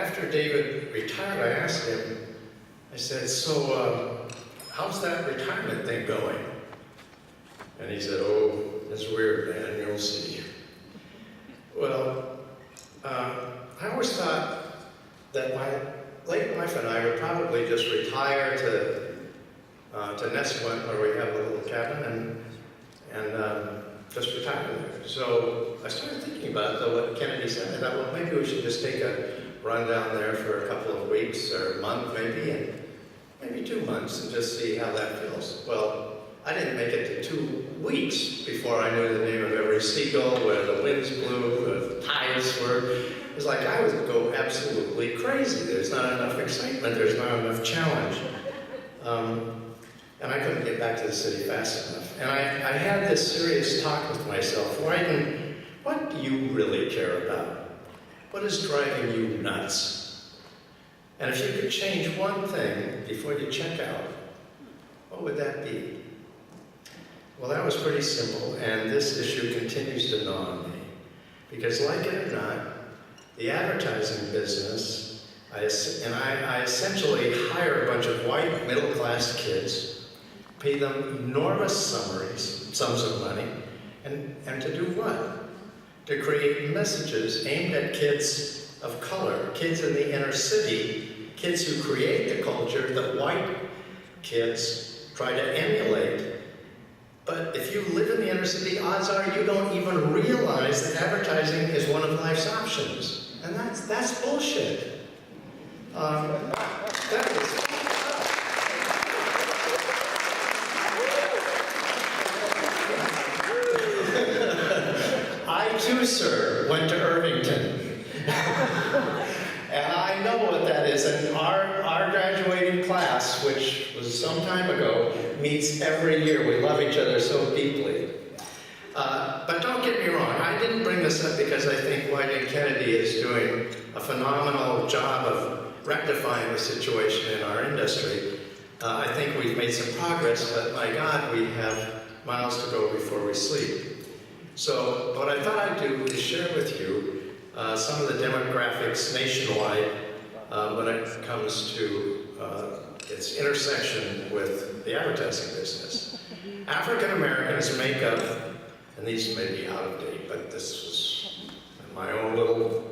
after David retired, I asked him, I said, so how's that retirement thing going? And he said, oh, it's weird, man, you'll see. Well, I always thought that my late wife and I would probably just retire to Nesquint, where we have a little cabin, and just retire there. So I started thinking about what Kennedy said. I thought, well, maybe we should just take a run down there for a couple of weeks or a month maybe, and maybe 2 months, and just see how that feels. Well, I didn't make it to 2 weeks before I knew the name of every seagull, where the winds blew, where the tides were. It was like I would go absolutely crazy. There's not enough excitement, there's not enough challenge. And I couldn't get back to the city fast enough. And I had this serious talk with myself, Wieden, what do you really care about? What is driving you nuts? And if you could change one thing before you check out, what would that be? Well, that was pretty simple, and this issue continues to gnaw on me. Because like it or not, the advertising business, I essentially hire a bunch of white middle-class kids, pay them enormous sums of money, and to do what? To create messages aimed at kids of color, kids in the inner city, kids who create the culture that white kids try to emulate. But if you live in the inner city, odds are you don't even realize that advertising is one of life's options. And that's bullshit. That is I too, sir, went to Irvington. And I know what that is. And our graduating class, which was some time ago, meets every year. We love each other so deeply. But don't get me wrong, I didn't bring this up because I think Wieden Kennedy is doing a phenomenal job of rectifying the situation in our industry. I think we've made some progress, but my God, we have miles to go before we sleep. So what I thought I'd do is share with you some of the demographics nationwide when it comes to its intersection with the advertising business. African Americans make up, and these may be out of date, but this was my own little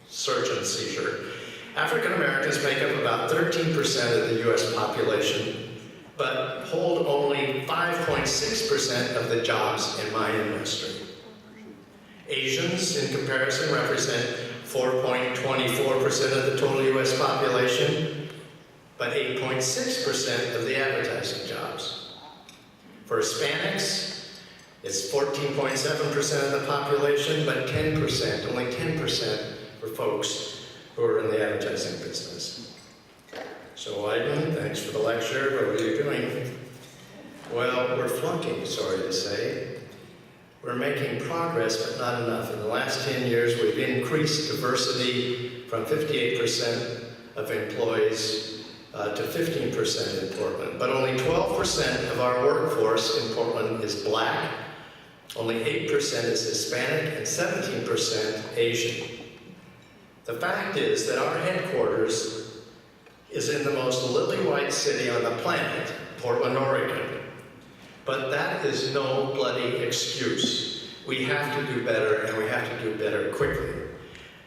search and seizure. African Americans make up about 13% of the US population, but hold only 5.6% of the jobs in my industry. Asians, in comparison, represent 4.24% of the total US population, but 8.6% of the advertising jobs. For Hispanics, it's 14.7% of the population, but 10%, only 10% for folks who are in the advertising business. So Wieden, thanks for the lecture. What are you doing? Well, we're flunking, sorry to say. We're making progress, but not enough. In the last 10 years, we've increased diversity from 58% of employees to 15% in Portland. But only 12% of our workforce in Portland is Black, only 8% is Hispanic, and 17% Asian. The fact is that our headquarters is in the most lily-white city on the planet, Portland, Oregon. But that is no bloody excuse. We have to do better, and we have to do better quickly.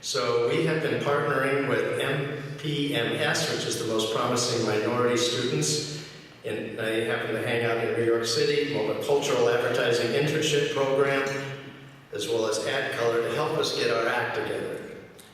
So we have been partnering with MPMS, which is the most promising minority students. And they happen to hang out in New York City, multicultural advertising internship program, as well as AdColor, to help us get our act together.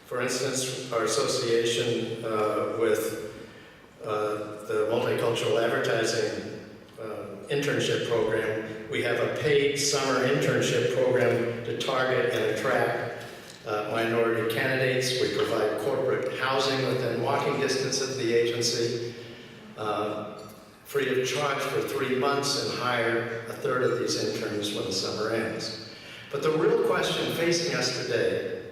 For instance, our association with the multicultural advertising internship program, we have a paid summer internship program to target and attract minority candidates. We provide corporate housing within walking distance of the agency, free of charge for 3 months, and hire a third of these interns when the summer ends. But the real question facing us today,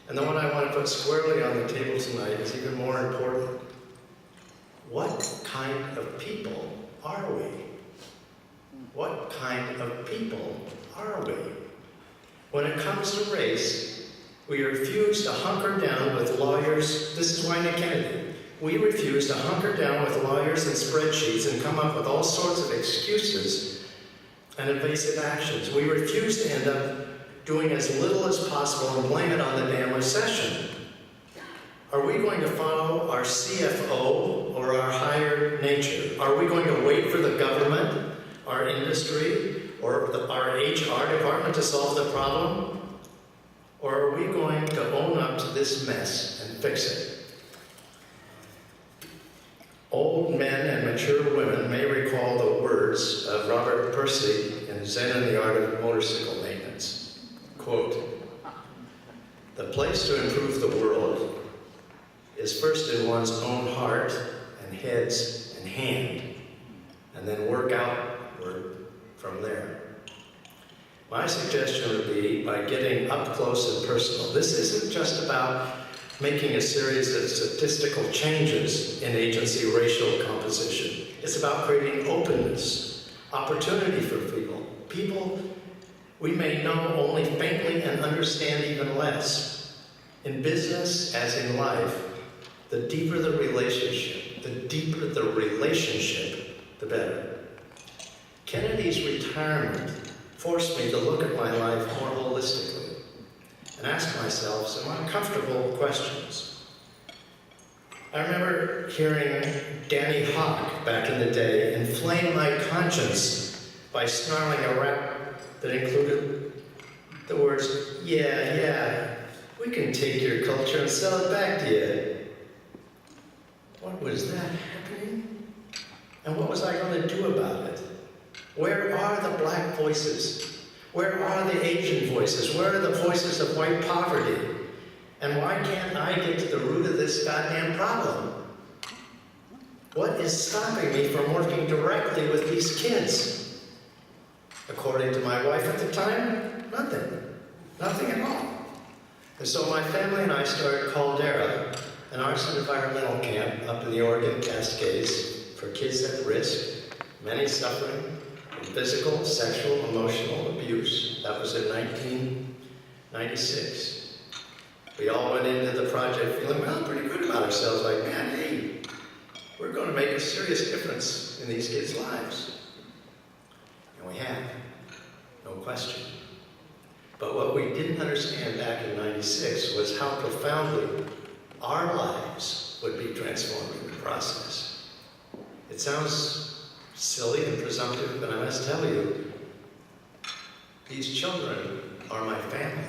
and the one I want to put squarely on the table tonight, is even more important. What kind of people are we? What kind of people are we? When it comes to race, We refuse to hunker down with lawyers. This is Wieden Kennedy. We refuse to hunker down with lawyers and spreadsheets and come up with all sorts of excuses and evasive actions. We refuse to end up doing as little as possible and blame it on the damn recession. Are we going to follow our CFO or our higher nature? Are we going to wait for the government, our industry, or our HR department to solve the problem? Or are we going to own up to this mess and fix it? Old men and mature women may recall the words of Robert Percy in Zen and the Art of Motorcycle Maintenance. Quote, "The place to improve the world is first in one's own heart and heads and hand, and then work outward from there." My suggestion would be by getting up close and personal. This isn't just about making a series of statistical changes in agency racial composition. It's about creating openness, opportunity for people. People we may know only faintly and understand even less. In business, as in life, the deeper the relationship, the better. Kennedy's retirement forced me to look at my life more holistically and ask myself some uncomfortable questions. I remember hearing Danny Hawk back in the day inflame my conscience by snarling a rap that included the words, yeah, we can take your culture and sell it back to you. What was that happening? And what was I going to do about it? Where are the black voices? Where are the Asian voices? Where are the voices of white poverty? And why can't I get to the root of this goddamn problem? What is stopping me from working directly with these kids? According to my wife at the time, nothing. Nothing at all. And so my family and I started Caldera, an arts and environmental camp up in the Oregon Cascades for kids at risk, many suffering from physical, sexual, emotional abuse. That was in 1996. We all went into the project feeling, well, pretty good about ourselves, like, man, hey, we're going to make a serious difference in these kids' lives. And we have, no question. But what we didn't understand back in 96 was how profoundly our lives would be transformed in the process. It sounds silly and presumptive, but I must tell you, these children are my family.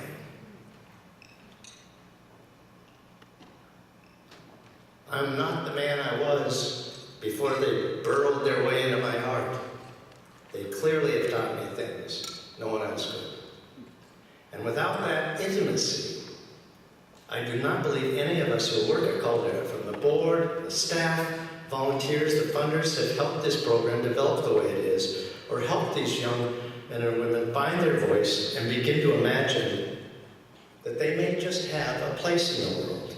I'm not the man I was before they burrowed their way into my heart. They clearly have taught me things no one else could. And without that intimacy, I do not believe any of us who work at Caldera, from the board, the staff, volunteers, the funders, have helped this program develop the way it is, or helped these young men and women find their voice and begin to imagine that they may just have a place in the world.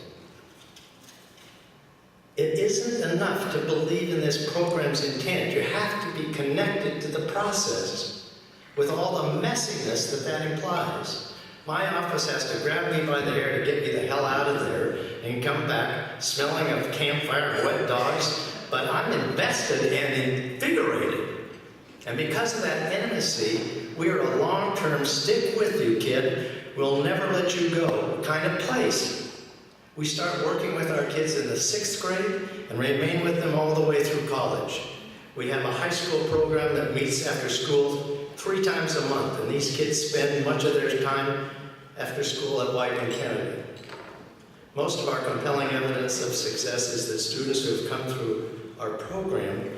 It isn't enough to believe in this program's intent. You have to be connected to the process with all the messiness that implies. My office has to grab me by the hair to get me the hell out of there and come back smelling of campfire and wet dogs, but I'm invested and invigorated. And because of that intimacy, we are a long-term, stick with you, kid, we'll never let you go kind of place. We start working with our kids in the 6th grade and remain with them all the way through college. We have a high school program that meets after school 3 times a month, and these kids spend much of their time after school at Wieden Kennedy. Most of our compelling evidence of success is that students who have come through our program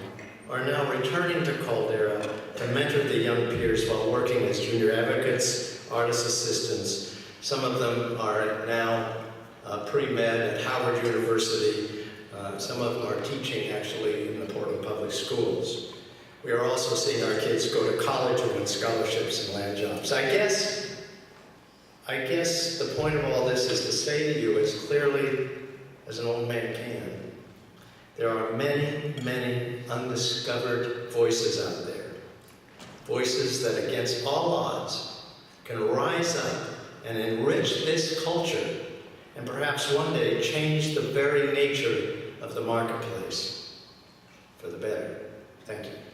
are now returning to Caldera to mentor the young peers while working as junior advocates, artist assistants. Some of them are now pre-med at Howard University. Some of them are teaching actually in the Portland Public Schools. We are also seeing our kids go to college and win scholarships and land jobs. I guess the point of all this is to say to you as clearly as an old man can, there are many, many undiscovered voices out there. Voices that against all odds can rise up and enrich this culture, and perhaps one day change the very nature of the marketplace for the better. Thank you.